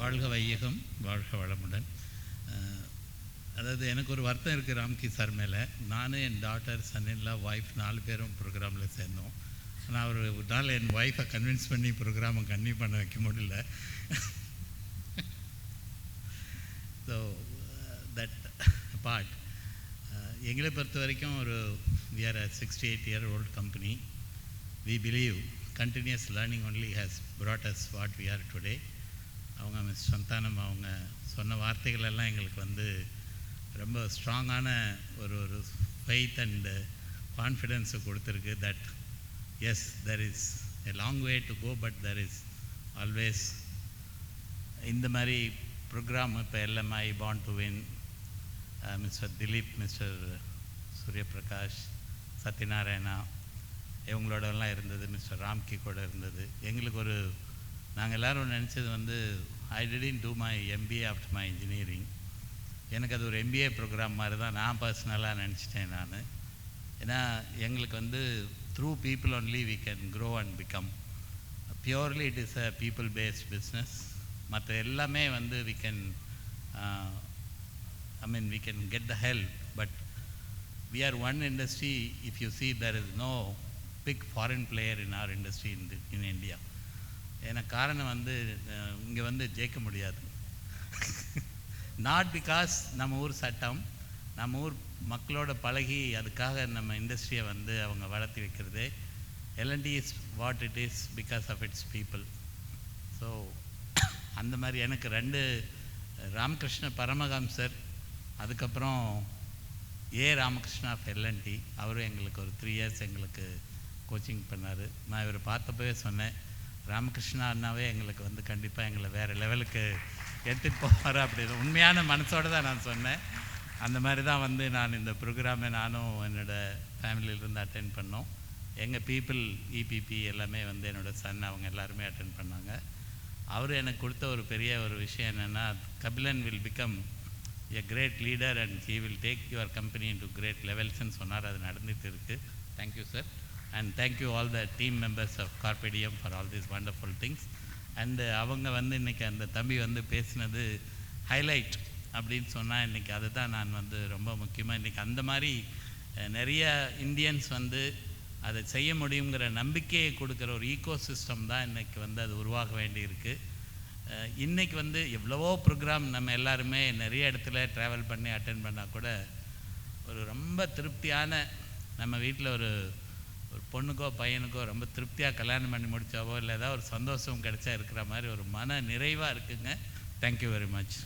வாழ்க வையகம், வாழ்க வளமுடன். அதாவது எனக்கு ஒரு வருத்தம் இருக்குது ராம்கி சார் மேலே. நானும் என் டாட்டர், சன்னின்லா, ஒய்ஃப் 4 பேரும் ப்ரோக்ராமில் சேர்ந்தோம். ஆனால் ஒரு நாள் என் ஒய்ஃபை கன்வின்ஸ் பண்ணி ப்ரோக்ராமை கன்டினியூ பண்ண வைக்க முடியல. ஸோ தட் பார்ட் எங்களை பொறுத்த வரைக்கும் we are a 68-year-old company. We believe continuous learning only has brought us what we are today. அவங்க மிஸ் சந்தானம் அவங்க சொன்ன வார்த்தைகள் எல்லாம் எங்களுக்கு ரொம்ப ஸ்ட்ராங்கான ஒரு ஃபெய்த் அண்ட் கான்ஃபிடென்ஸை கொடுத்துருக்கு. That is, there is a long way to go, but there is always இந்த மாதிரி ப்ரோக்ராம். இப்போ LMI, bond to win, mister Dileep, mister Suryaprakash, Satyanarayana இவங்களோடலாம் இருந்தது, மிஸ்டர் ராம்கி கூட இருந்தது. எங்களுக்கு நாங்கள் எல்லோரும் நினச்சது I didn't do my MBA after my engineering. எனக்கு அது ஒரு எம்பிஏ ப்ரோக்ராம் மாதிரி தான் நான் பர்சனலாக நினச்சிட்டேன் நான். ஏன்னா எங்களுக்கு through people only we can grow and become. Purely it is a people based business. மற்ற எல்லாமே we can we can get the help, but we are one industry. If you see, there is no big foreign player in our industry in India. எனக்கு காரணம் இங்கே ஜெயிக்க முடியாது. Not because நம்ம ஊர் சட்டம், நம்ம ஊர் மக்களோட பழகி அதுக்காக நம்ம இண்டஸ்ட்ரியை அவங்க வளர்த்தி வைக்கிறது. L&T is what it is because of its people. So அந்த மாதிரி எனக்கு 2 ராமகிருஷ்ண பரமஹம்சர், அதுக்கப்புறம் ராமகிருஷ்ணா ஆஃப் L&T, அவரும் எங்களுக்கு ஒரு 3 years எங்களுக்கு கோச்சிங் பண்ணார். நான் இவர் பார்த்தப்பவே சொன்னேன், ராமகிருஷ்ணா அண்ணாவே எங்களுக்கு கண்டிப்பாக எங்களை வேறு லெவலுக்கு எடுத்துகிட்டு போவார் அப்படின்னு. உண்மையான மனசோடு தான் நான் சொன்னேன். அந்த மாதிரி தான் நான் இந்த ப்ரோக்ராமை நானும் என்னோடய ஃபேமிலியிலேருந்து அட்டென்ட் பண்ணோம். எங்கள் பீப்புள், இபிபி எல்லாமே என்னோடய சன், அவங்க எல்லாருமே அட்டென்ட் பண்ணாங்க. அவர் எனக்கு கொடுத்த ஒரு பெரிய ஒரு விஷயம் என்னென்னா, Kabilan will become a great leader and he will take your company into great levels ன்னு சொன்னார். அது நடந்துட்டு இருக்குது. Thank you sir, and thank you all the team members of Carpe Diem for all these wonderful things. And அவங்க இன்றைக்கி அந்த தம்பி பேசினது ஹைலைட் அப்படின்னு சொன்னால் இன்றைக்கி அதுதான் நான் ரொம்ப முக்கியமாக இன்றைக்கி அந்த மாதிரி நிறைய இந்தியன்ஸ் அதை செய்ய முடியுங்கிற நம்பிக்கையை கொடுக்குற ஒரு ஈகோ சிஸ்டம் தான் இன்றைக்கி அது உருவாக வேண்டியிருக்கு. இன்றைக்கி எவ்வளவோ ப்ரோக்ராம் நம்ம எல்லாருமே நிறைய இடத்துல ட்ராவல் பண்ணி அட்டென்ட் பண்ணால் கூட ஒரு ரொம்ப திருப்தியான, நம்ம வீட்டில் ஒரு பொண்ணுக்கோ பையனுக்கோ ரொம்ப திருப்தியாக கல்யாணம் பண்ணி முடித்தாவோ இல்லை ஏதாவது ஒரு சந்தோஷம் கிடைச்சா இருக்கிற மாதிரி ஒரு மன நிறைவாக இருக்குங்க. Thank you very much.